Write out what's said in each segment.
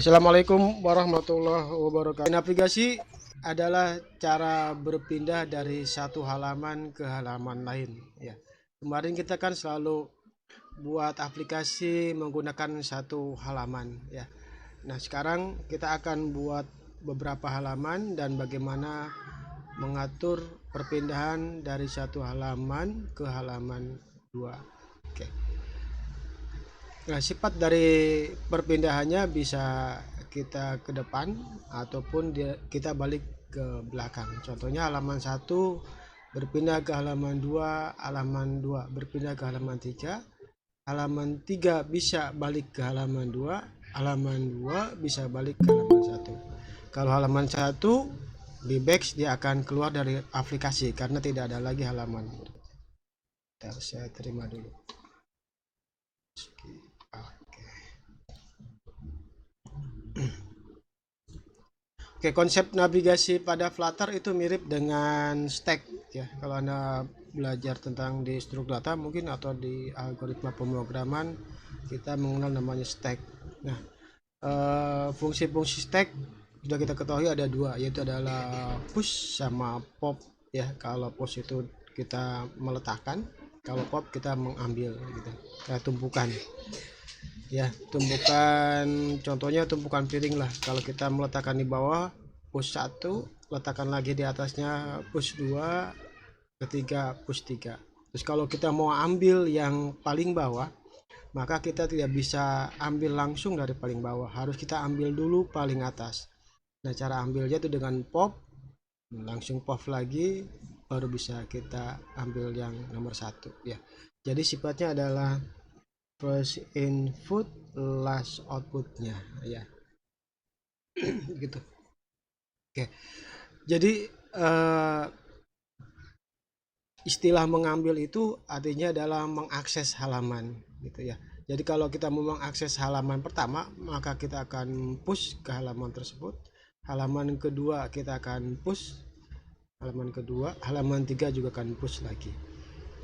Assalamualaikum warahmatullahi wabarakatuh. Navigasi adalah cara berpindah dari satu halaman ke halaman lain. Ya, kemarin kita kan selalu buat aplikasi menggunakan satu halaman. Ya, nah sekarang kita akan buat beberapa halaman dan bagaimana mengatur perpindahan dari satu halaman ke halaman dua. Oke. Nah, sifat dari perpindahannya bisa kita ke depan ataupun kita balik ke belakang. Contohnya halaman satu berpindah ke halaman 2, halaman 2 berpindah ke halaman 3 bisa balik ke halaman 2, halaman 2 bisa balik ke halaman satu. Kalau halaman satu di back dia akan keluar dari aplikasi karena tidak ada lagi halaman. Saya terima dulu. Oke, konsep navigasi pada Flutter itu mirip dengan stack ya. Kalau Anda belajar tentang di struktur data mungkin atau di algoritma pemrograman kita mengenal namanya stack. Nah, fungsi-fungsi stack sudah kita ketahui ada dua, yaitu adalah push sama pop ya. Kalau push itu kita meletakkan, kalau pop kita mengambil gitu. Kayak tumpukan. Ya, tumpukan contohnya tumpukan piring lah. Kalau kita meletakkan di bawah push 1, letakkan lagi di atasnya push 2, ketiga push 3. Terus kalau kita mau ambil yang paling bawah, maka kita tidak bisa ambil langsung dari paling bawah, harus kita ambil dulu paling atas. Nah, cara ambilnya itu dengan pop, langsung pop lagi baru bisa kita ambil yang nomor 1 ya. Jadi sifatnya adalah first input last outputnya ya. Gitu. Oke, jadi istilah mengambil itu artinya adalah mengakses halaman gitu ya. Jadi kalau kita mau mengakses halaman pertama, maka kita akan push ke halaman tersebut. Halaman kedua kita akan push, halaman kedua, halaman 3 juga akan push lagi.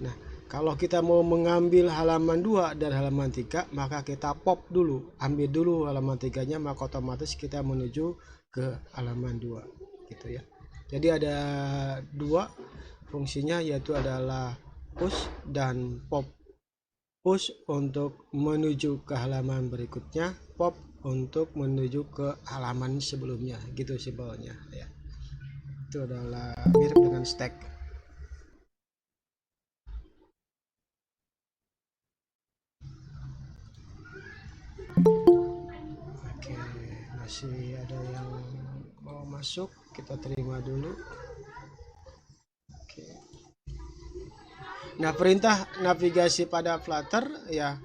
Nah, kalau kita mau mengambil halaman 2 dari halaman 3, maka kita pop dulu, ambil dulu halaman 3-nya, maka otomatis kita menuju ke halaman 2 gitu ya. Jadi ada dua fungsinya, yaitu adalah push dan pop. Push untuk menuju ke halaman berikutnya, pop untuk menuju ke halaman sebelumnya, gitu simpelnya ya. Itu adalah mirip dengan stack. Oke, masih ada yang mau masuk, kita terima dulu. Oke. Nah, perintah navigasi pada Flutter ya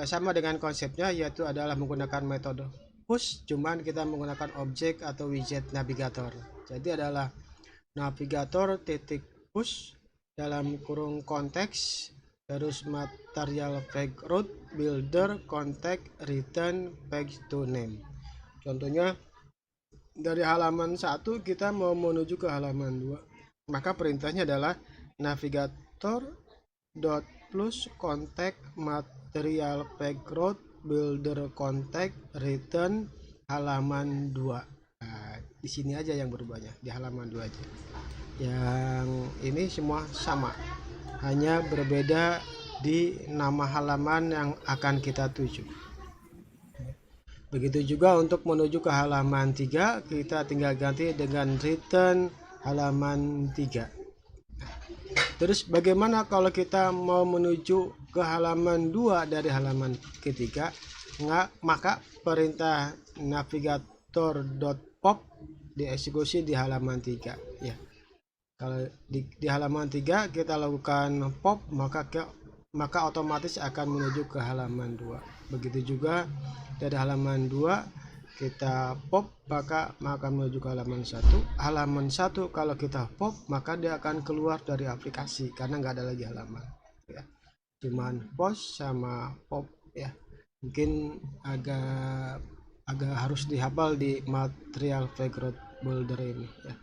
sama dengan konsepnya, yaitu adalah menggunakan metode push, cuman kita menggunakan objek atau widget navigator. Jadi adalah navigator titik push dalam kurung konteks, terus material page route builder contact return page to name. Contohnya dari halaman 1 kita mau menuju ke halaman 2, maka perintahnya adalah navigator dot plus contact material page route builder contact return halaman 2. Nah, di sini aja yang berubahnya, di halaman 2 aja. Yang ini semua sama, hanya berbeda di nama halaman yang akan kita tuju. Begitu juga untuk menuju ke halaman 3, kita tinggal ganti dengan return halaman 3. Terus bagaimana kalau kita mau menuju ke halaman 2 dari halaman ketiga? Maka perintah navigator.pop dieksekusi di halaman 3 ya. Kalau di halaman 3 kita lakukan pop, maka otomatis akan menuju ke halaman 2. Begitu juga dari halaman 2 kita pop, maka menuju ke halaman 1. Halaman 1 kalau kita pop, maka dia akan keluar dari aplikasi karena nggak ada lagi halaman ya. Cuman post sama pop ya. Mungkin agak harus dihafal di material background builder ini ya.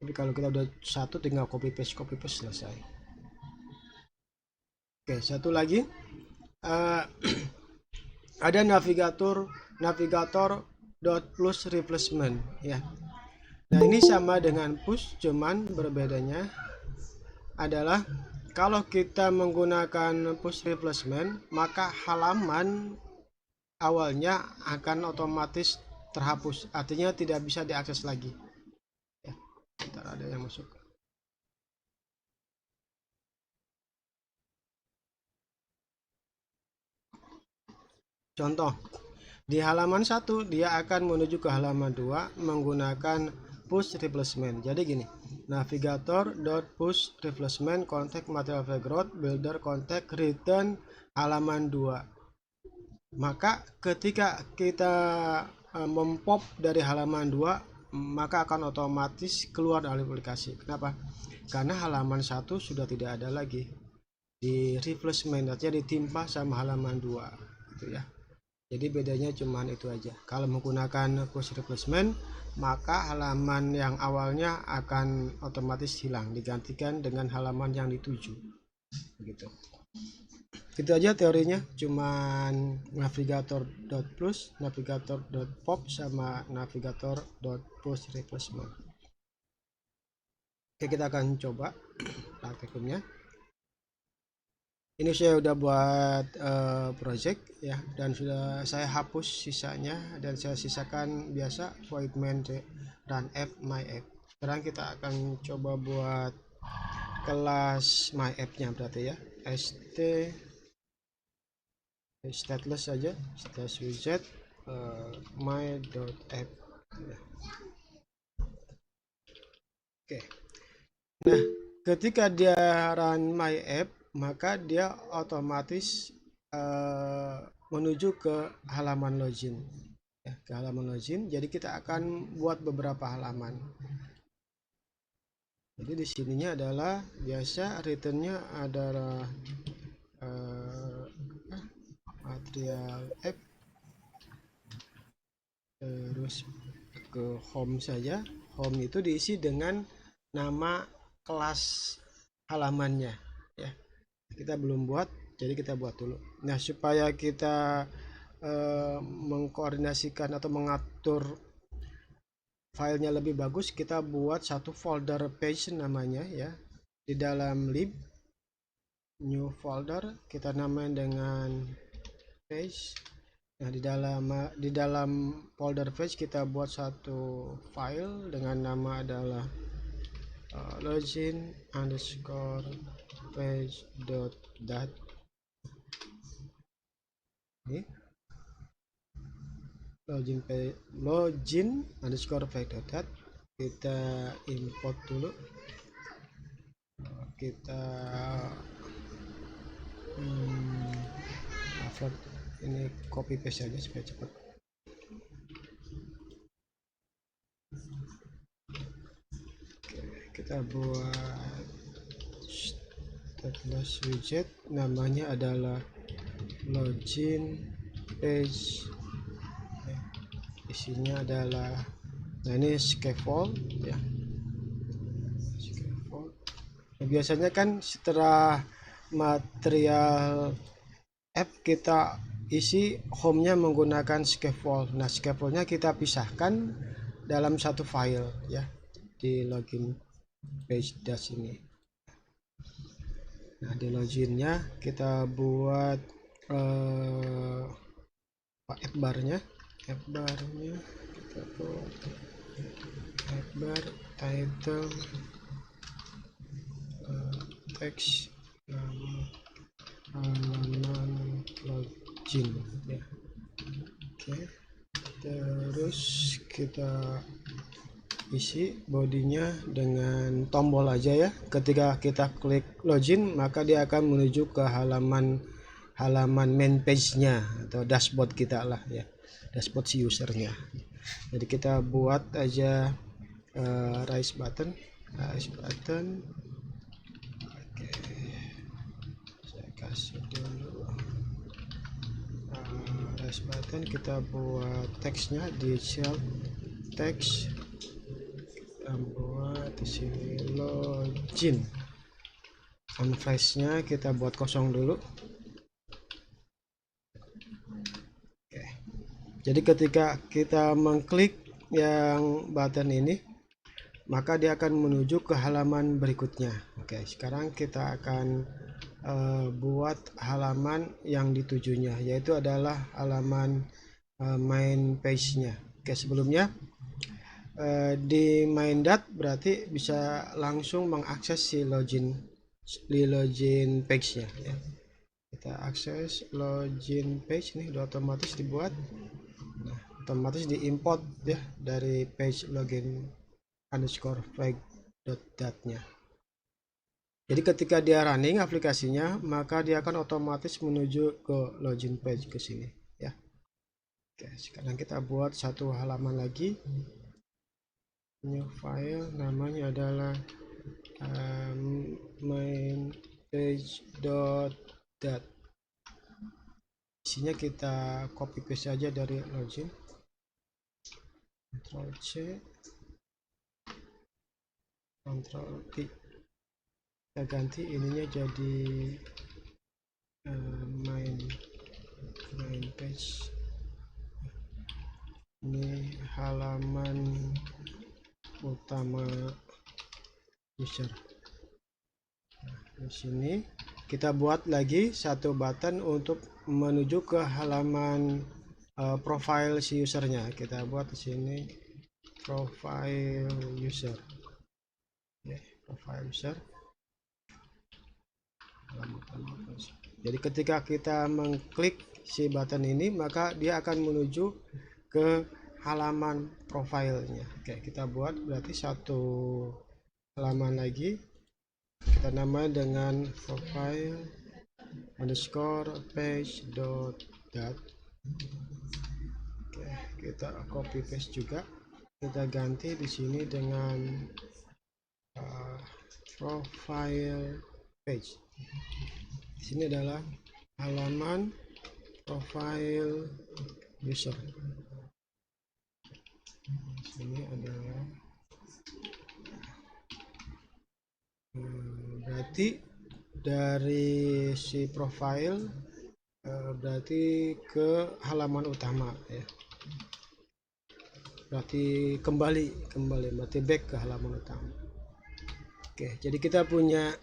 Tapi kalau kita udah satu, tinggal copy paste selesai. Oke, satu lagi ada navigator navigator dot plus replacement ya. Nah, ini sama dengan push, cuman berbedanya adalah kalau kita menggunakan push replacement, maka halaman awalnya akan otomatis terhapus, artinya tidak bisa diakses lagi ya. Bentar, ada yang masuk. Contoh, di halaman 1 dia akan menuju ke halaman 2 menggunakan push replacement. Jadi gini, navigator.push replacement contact material background builder contact return halaman 2. Maka ketika kita mempop dari halaman 2, maka akan otomatis keluar dari aplikasi. Kenapa? Karena halaman 1 sudah tidak ada lagi. Di replacement artinya ditimpa sama halaman 2 gitu ya. Jadi bedanya cuman itu aja. Kalau menggunakan push replacement, maka halaman yang awalnya akan otomatis hilang, digantikan dengan halaman yang dituju. Begitu. Itu aja teorinya, cuman navigator.plus, navigator.pop sama navigator.push replacement. Oke, kita akan coba praktikumnya. Ini saya udah buat project ya, dan sudah saya hapus sisanya dan saya sisakan biasa void main run app my app. Sekarang kita akan coba buat kelas my app nya, berarti ya st stateless saja, status widget my.app ya. Oke, nah ketika dia run my app, maka dia otomatis menuju ke halaman login ya, ke halaman login. Jadi kita akan buat beberapa halaman. Jadi di sininya adalah biasa returnnya adalah material app, terus ke home saja. Home itu diisi dengan nama kelas halamannya ya. Kita belum buat, jadi kita buat dulu. Nah, supaya kita mengkoordinasikan atau mengatur filenya lebih bagus, kita buat satu folder page namanya ya. Di dalam lib new folder kita namain dengan page. Nah, di dalam folder page kita buat satu file dengan nama adalah login underscore page dot dat. Ini login underscore page dot dat. Kita import dulu, kita ini copy paste aja supaya cepat. Oke, kita buat stateless widget, namanya adalah login page. Isinya adalah, nah ini scaffold ya, scaffold. Nah, biasanya kan setelah material app kita isi home-nya menggunakan scaffold. Nah, scaffoldnya kita pisahkan dalam satu file ya, di login page dash ini. Nah, di loginnya kita buat app barnya kita buat app bar, title, text, nama halaman login ya. Oke, terus kita isi bodinya dengan tombol aja ya. Ketika kita klik login, maka dia akan menuju ke halaman main page-nya atau dashboard kita lah ya, dashboard si usernya. Jadi kita buat aja raise button. Oke, saya kasih dulu raise button. Kita buat teksnya di cell text, kita buat di sini login. Font size-nya kita buat kosong dulu. Jadi ketika kita mengklik yang button ini, maka dia akan menuju ke halaman berikutnya. Oke, sekarang kita akan buat halaman yang ditujunya, yaitu adalah halaman main page-nya. Oke, sebelumnya di main dat berarti bisa langsung mengakses si login page-nya ya. Kita akses login page nih, udah otomatis dibuat. Nah, otomatis diimport ya dari page login underscore flag.dat-nya. Jadi ketika dia running aplikasinya, maka dia akan otomatis menuju ke login page ke sini ya. Oke, sekarang kita buat satu halaman lagi. New file, namanya adalah main page.dat. Isinya kita copy paste aja dari login. Ctrl C, Ctrl V. Kita ganti ininya jadi main page. Ini halaman utama user. Nah, di sini kita buat lagi satu button untuk menuju ke halaman profile si usernya. Kita buat di sini profile user. Oke, profile user. Jadi ketika kita mengklik si button ini, maka dia akan menuju ke halaman profilnya. Oke, kita buat berarti satu halaman lagi. Kita namakan dengan profile underscore page.dat. Oke, kita copy paste juga. Kita ganti di sini dengan profile page. Di sini adalah halaman profile user. Di sini adalah berarti dari si profile berarti ke halaman utama ya. Berarti kembali berarti back ke halaman utama. Oke, jadi kita punya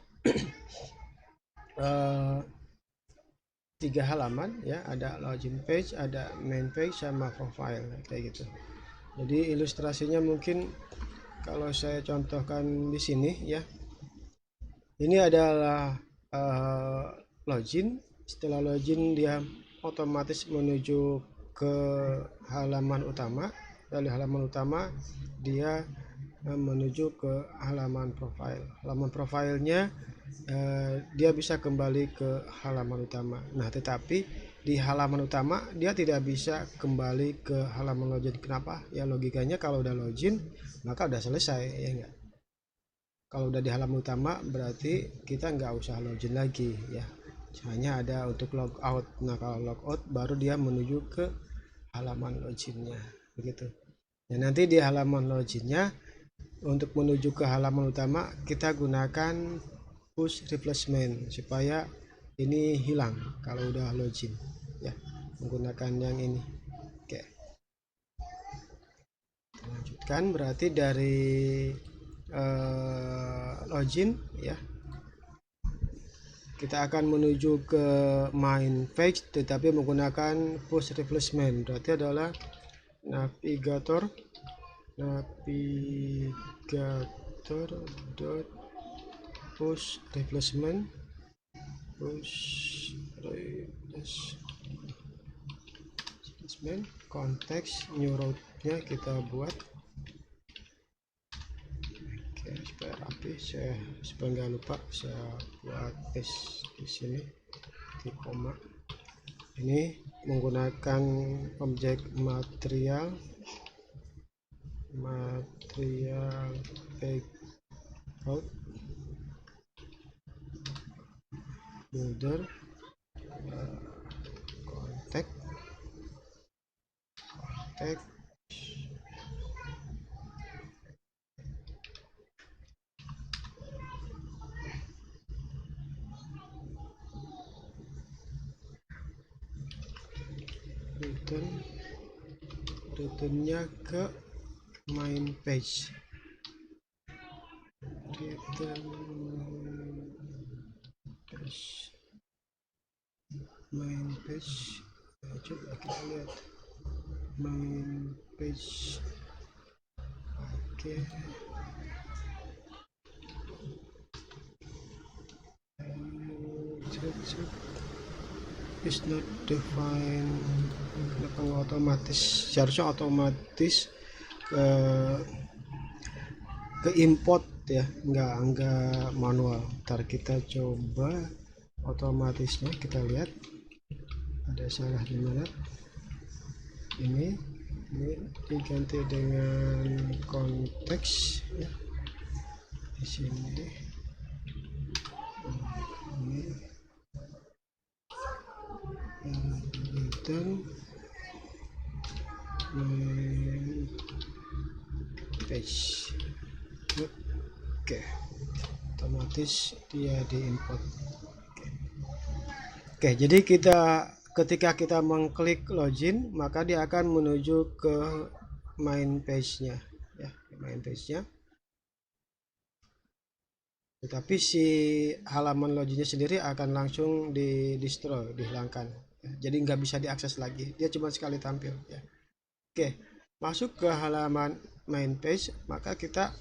tiga halaman ya, ada login page, ada main page, sama profile kayak gitu. Jadi ilustrasinya mungkin kalau saya contohkan di sini ya, ini adalah login. Setelah login dia otomatis menuju ke halaman utama. Dari halaman utama dia menuju ke halaman profile. Halaman profilnya dia bisa kembali ke halaman utama. Nah, tetapi di halaman utama dia tidak bisa kembali ke halaman login. Kenapa? Ya logikanya kalau udah login maka udah selesai ya enggak. Kalau udah di halaman utama berarti kita nggak usah login lagi ya. Hanya ada untuk logout. Nah, kalau logout baru dia menuju ke halaman loginnya begitu. Nah, nanti di halaman loginnya untuk menuju ke halaman utama kita gunakan push replacement supaya ini hilang kalau udah login ya, menggunakan yang ini. Oke, lanjutkan. Berarti dari login ya, kita akan menuju ke main page tetapi menggunakan push replacement. Berarti adalah navigator dot push replacement konteks new route-nya kita buat. Oke, supaya rapi, supaya nggak lupa saya buat paste di sini di koma. Ini menggunakan objek material background builder contact returnnya ke main page, return page, main page. Coba kita lihat main page. Oke, is not defined. Kenapa nggak otomatis? Seharusnya otomatis ke import ya, nggak manual. Ntar kita coba otomatisnya, kita lihat ada salah di mana. Ini diganti dengan konteks ya, di sini deh. Ini return page. Oke, otomatis dia diimport. Oke, jadi ketika kita mengklik login, maka dia akan menuju ke main page-nya ya, main page-nya. Tetapi si halaman loginnya sendiri akan langsung di-destroy, dihilangkan ya. Jadi nggak bisa diakses lagi, dia cuma sekali tampil ya. Oke, masuk ke halaman main page, maka kita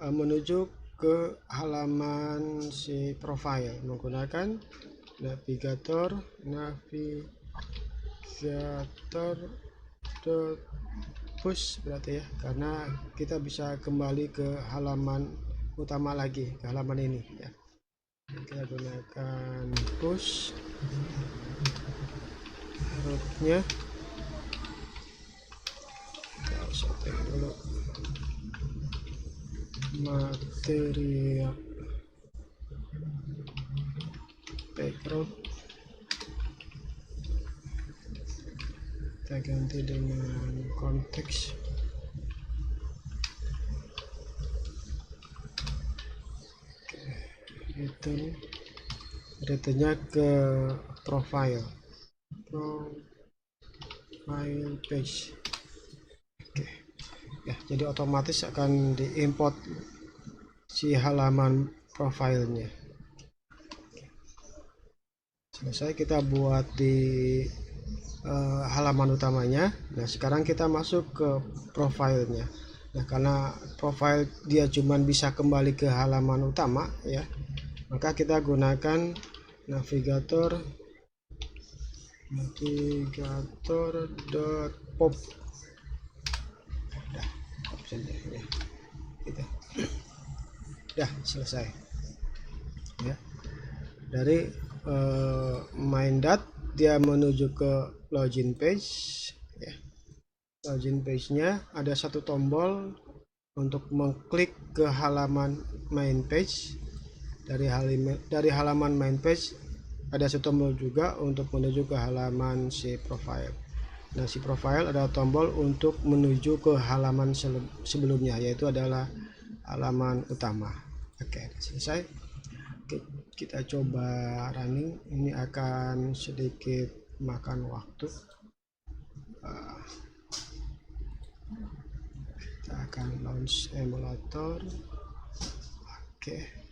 menuju ke halaman si profile menggunakan navigator push berarti ya, karena kita bisa kembali ke halaman utama lagi, ke halaman ini ya. Kita gunakan push, rootnya kita setting dulu material background, kita ganti dengan konteks. Returnnya ke profile page. Oke ya, jadi otomatis akan diimport si halaman profilnya. Selesai kita buat di halaman utamanya. Nah, sekarang kita masuk ke profilnya. Nah, karena profile dia cuman bisa kembali ke halaman utama ya, maka kita gunakan navigator pop. Dah, pop saja ya. Gitu. Dah selesai ya. Dari main dat dia menuju ke login page ya. Login page-nya ada satu tombol untuk mengklik ke halaman main page. Dari halaman main page ada satu tombol juga untuk menuju ke halaman si profile. Nah, si profile ada tombol untuk menuju ke halaman sebelumnya, yaitu adalah halaman utama. Oke, selesai. Oke, kita coba running. Ini akan sedikit makan waktu. Kita akan launch emulator. Oke.